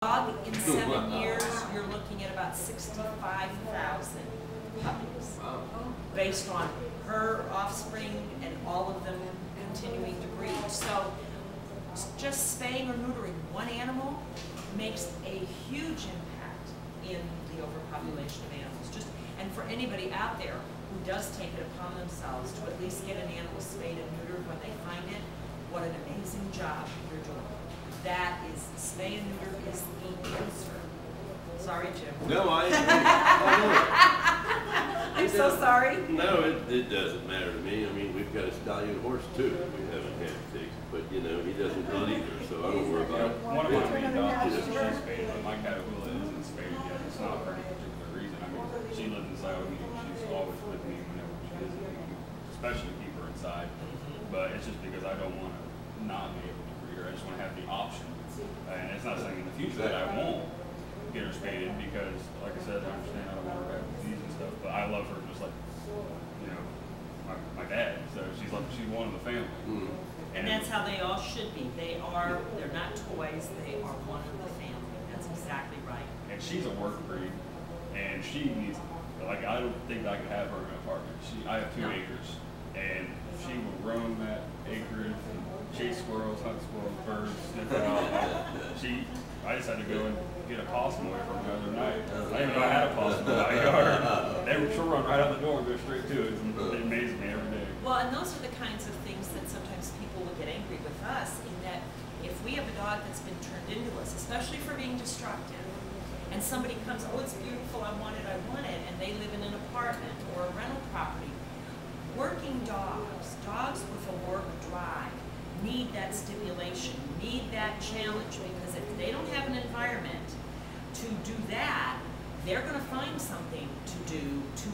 Dog in 7 years, you're looking at about 65,000 puppies, based on her offspring and all of them continuing to breed. So just spaying or neutering one animal makes a huge impact in the overpopulation of animals. And for anybody out there who does take it upon themselves to at least get an animal spayed and neutered when they find it, what an amazing job you're doing. That is, spay and neuter is the answer. Sorry, Jim. No, I'm so sorry. No, it doesn't matter to me. I mean, we've got a stallion horse too. We haven't had fixed, but you know, he doesn't hunt either, so I don't worry about it. One of my main dogs is she's spayed, but my Caterpillar isn't spayed yet. It's not for any particular reason. I mean, she lives inside with me. She's always with me whenever she isn't home, especially keep her inside. But it's just because I don't want to not be able to breed her. I just want to have the option. And it's not saying in the future that I won't get her spaded because, like I said, I understand I don't want her to have disease and stuff, but I love her just like, you know, my dad. So she's one of the family. And that's how they all should be. They're not toys, they are one of the family. That's exactly right. And she's a work breed, and she needs, like, I don't think I could have her in an apartment. I have 2 acres, and she will roam that acreage and chase squirrels, hunt squirrels, birds, sniff it out. I just had to go and get a possum away from her the other night. I didn't even know I had a possum in my yard. She'll run right out the door and go straight to it. It amazes me every day. Well, and those are the kinds of things that sometimes people will get angry with us, in that if we have a dog that's been turned into us, especially for being destructive, and somebody comes, oh, it's beautiful, I want it, and they live in an apartment or a rental property. Working dogs with a work drive, need that stimulation, need that challenge, because if they don't have an environment to do that, they're going to find something to do to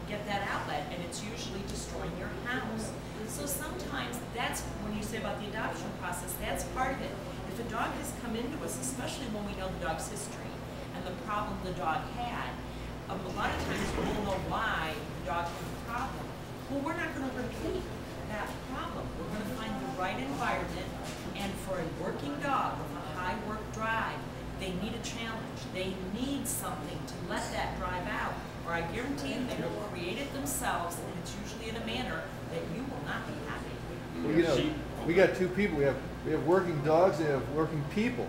get that outlet, and it's usually destroying your house. So sometimes that's, when you say about the adoption process, that's part of it. If a dog has come into us, especially when we know the dog's history and the problem the dog had, a lot of times we'll know why the dog had a problem. Well, we're not going to repeat that problem. We're going to find the right environment, and for a working dog with a high work drive, they need a challenge. They need something to let that drive out, or I guarantee you they will create it themselves, and it's usually in a manner that you will not be happy. Well, you know, we got 2 people. We have working dogs and we have working people.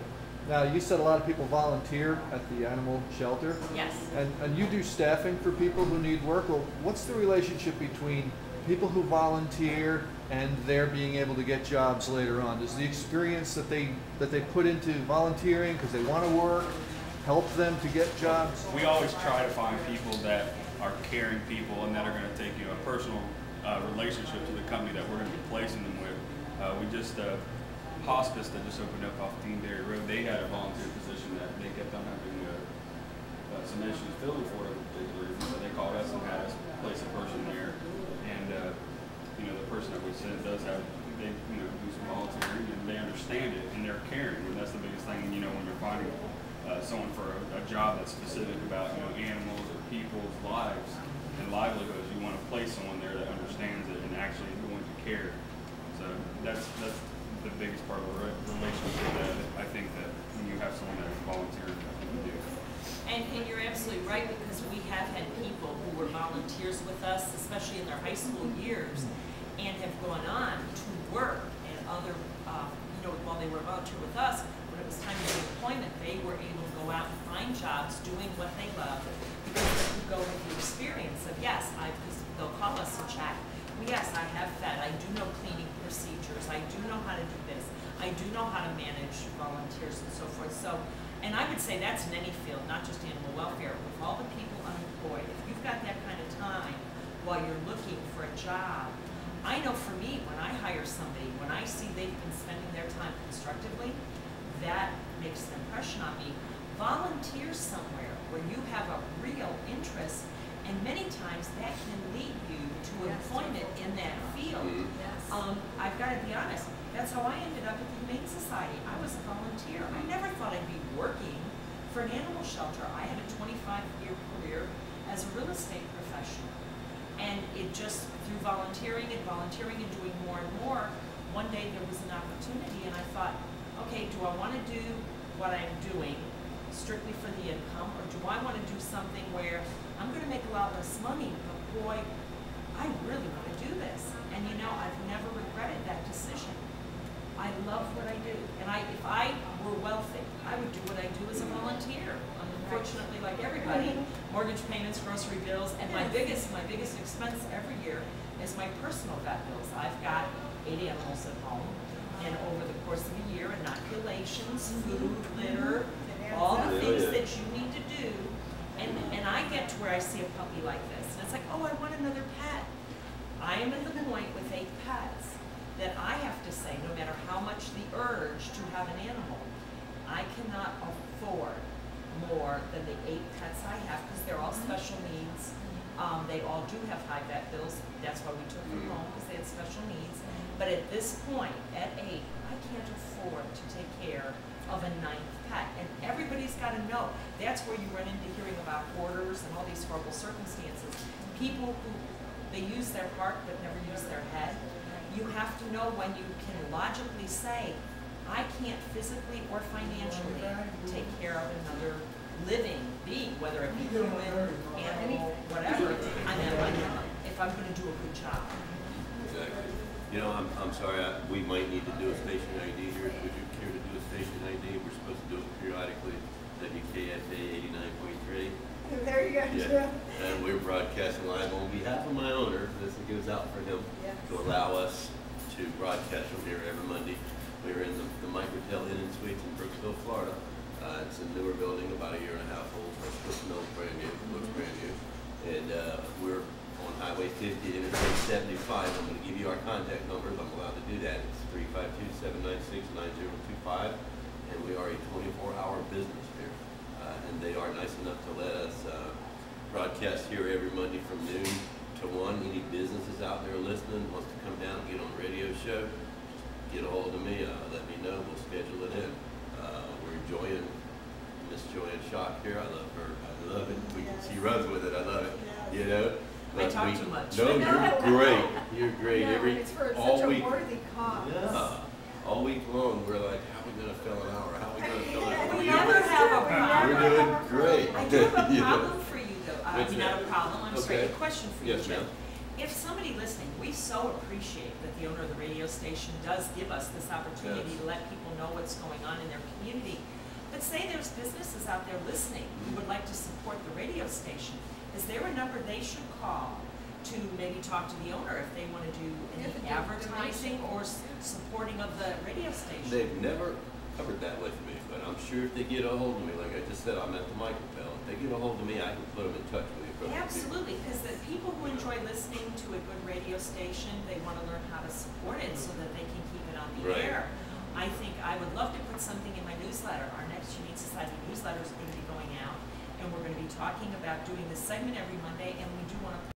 Now, you said a lot of people volunteer at the animal shelter. Yes. And you do staffing for people who need work. Well, what's the relationship between people who volunteer and their being able to get jobs later on? Does the experience that they put into volunteering because they want to work help them to get jobs? We always try to find people that are caring people and that are going to take a personal relationship to the company that we're going to be placing them with. We just hospice that just opened up off Deanberry Road. They had a volunteer position that they kept on having some issues filling for a particular reason, so they called us and had us place a person there. And the person that we sent does have, they do some volunteering, and they understand it, and they're caring, and that's the biggest thing. When you're finding someone for a job that's specific about animals or people's lives and livelihoods, you want to place someone there that understands it and actually is going to care. So that's the biggest part of the relationship that I think that when you have someone that is volunteering, I think you do. And you're absolutely right, because we have had people who were volunteers with us, especially in their high school years, and have gone on to work and other, while they were volunteer with us, when it was time to do employment, they were able to go out and find jobs doing what they love, because they could go with the experience of, yes, they'll call us and check. Yes, I have fed, I do know cleaning procedures, I do know how to do this, I do know how to manage volunteers and so forth. So, and I would say that's in any field, not just animal welfare. With all the people unemployed, if you've got that kind of time while you're looking for a job, I know for me, when I hire somebody, when I see they've been spending their time constructively, that makes an impression on me. Volunteer somewhere where you have a real interest, and many times that can lead you to employment in that field. I've got to be honest, that's how I ended up at the Humane Society. I was a volunteer. I never thought I'd be working for an animal shelter. I had a 25-year career as a real estate professional. And it just, through volunteering and doing more and more, one day there was an opportunity, and I thought, okay, do I want to do what I'm doing strictly for the income, or do I want to do something where I'm going to make a lot less money, but boy, I really want to do this. And you know, I've never regretted that decision. I love what I do, and if I were wealthy, I would do what I do as a volunteer. Unfortunately, like everybody, mortgage payments, grocery bills, and my biggest expense every year is my personal vet bills. I've got 8 animals at home, and over the course of a year, inoculations, food, litter, all the things that you need to do, and I get to where I see a puppy like this, and it's like, oh, I want another pet. I am at the point with 8 pets that I have to say, no matter how much the urge to have an animal, I cannot afford more than the 8 pets I have, because they're all special needs. They all do have high vet bills. That's why we took them home, because they had special needs. But at this point, at 8, I can't afford to take care of a 9th pet. And everybody's got to know, that's where you run into hearing about hoarders and all these horrible circumstances. People who, they use their heart but never use their head. You have to know when you can logically say, I can't physically or financially take care of another living being, whether it be human, animal, whatever, I'm out of my time if I'm going to do a good job. Exactly. You know, I'm sorry, we might need to do a station ID here. Would you care to do a station ID? We're supposed to do it periodically. WKFA 89.3. There you go. Yeah. And we're broadcasting live on behalf of my owner. This goes out for him to allow us to broadcast from here every Monday. We're in the Microtel Inn and Suites in Brooksville, Florida. It's a newer building, about a 1.5 years old. It smells brand new, looks brand new. And we're on Highway 50, Interstate 75. I'm going to give you our contact numbers. I'm allowed to do that. It's 352-796-9025. And we are a 24-hour business here. And they are nice enough to let us broadcast here every Monday from noon to 1. Any businesses out there listening, wants to come down and get on the radio show, just get a hold of me, let me know, we'll schedule it in. We're enjoying Miss Joanne Shock here. I love her. I love it. She runs with it. I love it. You know? I talk too much. No, you're great. You're great. No, it's for all such a week. worthy cause. Yeah. All week long, we're like, how are we going to fill an hour? How are we going to fill an hour? We never have a problem. You're doing great. I do have a You know? problem for you, though. I What's mean, not a that? problem. I'm sorry. Okay. A question for you, Yes, Jim. ma'am. If somebody listening, we so appreciate that the owner of the radio station does give us this opportunity to let people know what's going on in their community. But say there's businesses out there listening who would like to support the radio station. Is there a number they should call to maybe talk to the owner if they want to do any advertising or supporting of the radio station? They've never covered that with me, but I'm sure if they get a hold of me, like I just said, I'm at the Microtel. If they get a hold of me, I can put them in touch with you. Absolutely, because the people who enjoy listening to a good radio station, they want to learn how to support it so that they can keep it on the air. I think I would love to put something in my newsletter. Our next Humane Society newsletter is going to be going out, and we're going to be talking about doing this segment every Monday, and we do want to